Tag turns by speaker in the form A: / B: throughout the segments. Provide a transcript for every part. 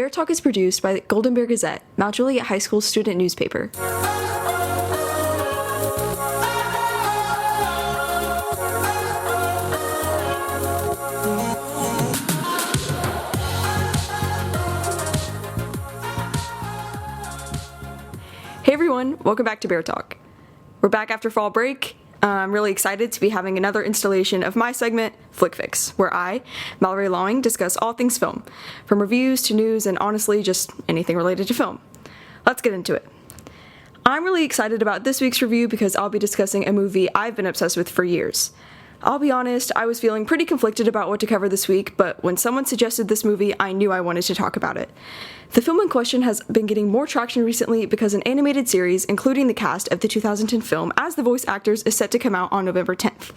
A: Bear Talk is produced by the Golden Bear Gazette, Mount Juliet High School's student newspaper. Hey everyone, welcome back to Bear Talk. We're back after fall break. I'm really excited to be having another installation of my segment, FlikFix, where I, Mallory Lawing, discuss all things film, from reviews to news and honestly just anything related to film. Let's get into it. I'm really excited about this week's review because I'll be discussing a movie I've been obsessed with for years. I'll be honest, I was feeling pretty conflicted about what to cover this week, but when someone suggested this movie, I knew I wanted to talk about it. The film in question has been getting more traction recently because an animated series, including the cast of the 2010 film as the voice actors, is set to come out on November 10th.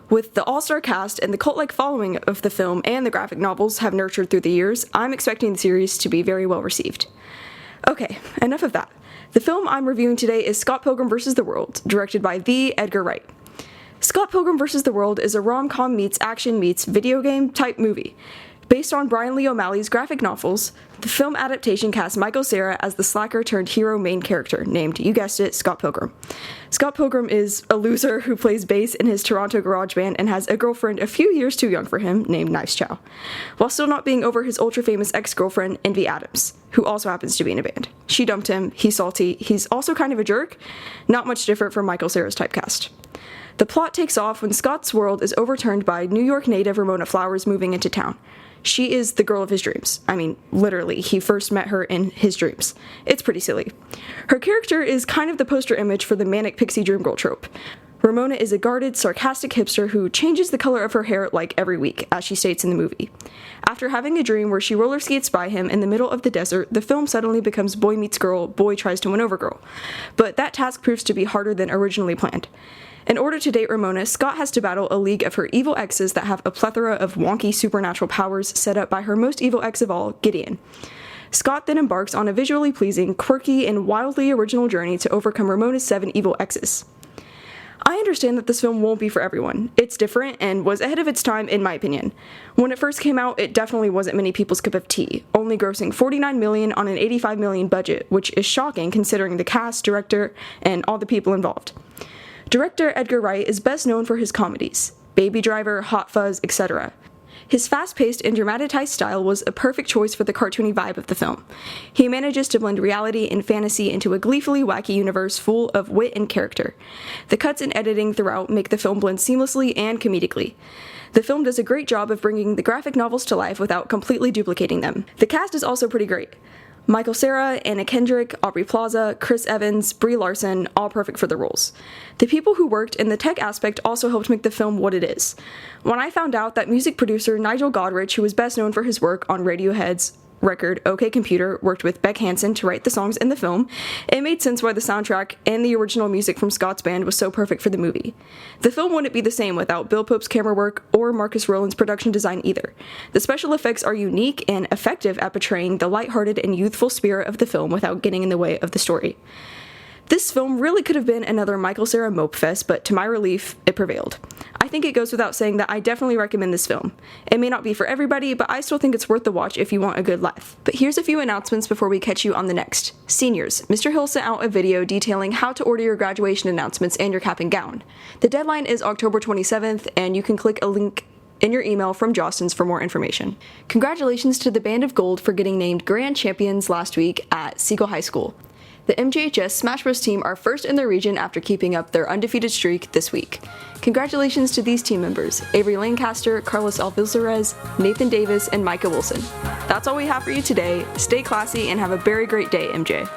A: With the all-star cast and the cult-like following of the film and the graphic novels have nurtured through the years, I'm expecting the series to be very well received. Okay, enough of that. The film I'm reviewing today is Scott Pilgrim vs. the World, directed by the Edgar Wright. Scott Pilgrim vs. the World is a rom-com meets action meets video game type movie. Based on Brian Lee O'Malley's graphic novels, the film adaptation casts Michael Cera as the slacker-turned-hero main character, named, you guessed it, Scott Pilgrim. Scott Pilgrim is a loser who plays bass in his Toronto garage band and has a girlfriend a few years too young for him, named Knives Chow, while still not being over his ultra-famous ex-girlfriend, Envy Adams, who also happens to be in a band. She dumped him, he's salty, he's also kind of a jerk, not much different from Michael Cera's typecast. The plot takes off when Scott's world is overturned by New York native Ramona Flowers moving into town. She is the girl of his dreams. I mean, literally, he first met her in his dreams. It's pretty silly. Her character is kind of the poster image for the manic pixie dream girl trope. Ramona is a guarded, sarcastic hipster who changes the color of her hair like every week, as she states in the movie. After having a dream where she roller skates by him in the middle of the desert, the film suddenly becomes boy meets girl, boy tries to win over girl. But that task proves to be harder than originally planned. In order to date Ramona, Scott has to battle a league of her evil exes that have a plethora of wonky supernatural powers set up by her most evil ex of all, Gideon. Scott then embarks on a visually pleasing, quirky, and wildly original journey to overcome Ramona's 7 evil exes. I understand that this film won't be for everyone. It's different and was ahead of its time, in my opinion. When it first came out, it definitely wasn't many people's cup of tea, only grossing $49 million on an $85 million budget, which is shocking considering the cast, director, and all the people involved. Director Edgar Wright is best known for his comedies, Baby Driver, Hot Fuzz, etc. His fast-paced and dramatized style was a perfect choice for the cartoony vibe of the film. He manages to blend reality and fantasy into a gleefully wacky universe full of wit and character. The cuts and editing throughout make the film blend seamlessly and comedically. The film does a great job of bringing the graphic novels to life without completely duplicating them. The cast is also pretty great. Michael Cera, Anna Kendrick, Aubrey Plaza, Chris Evans, Brie Larson, all perfect for the roles. The people who worked in the tech aspect also helped make the film what it is. When I found out that music producer Nigel Godrich, who was best known for his work on Radiohead's record OK Computer, worked with Beck Hansen to write the songs in the film, it made sense why the soundtrack and the original music from Scott's band was so perfect for the movie. The film wouldn't be the same without Bill Pope's camera work or Marcus Rowland's production design either. The special effects are unique and effective at portraying the lighthearted and youthful spirit of the film without getting in the way of the story. This film really could have been another Michael Cera mope fest, but to my relief, it prevailed. I think it goes without saying that I definitely recommend this film. It may not be for everybody, but I still think it's worth the watch if you want a good laugh. But here's a few announcements before we catch you on the next. Seniors, Mr. Hill sent out a video detailing how to order your graduation announcements and your cap and gown. The deadline is October 27th, and you can click a link in your email from Jostens for more information. Congratulations to the Band of Gold for getting named Grand Champions last week at Siegel High School. The MJHS Smash Bros team are first in their region after keeping up their undefeated streak this week. Congratulations to these team members, Avery Lancaster, Carlos Alvizarez, Nathan Davis, and Micah Wilson. That's all we have for you today. Stay classy and have a very great day, MJ.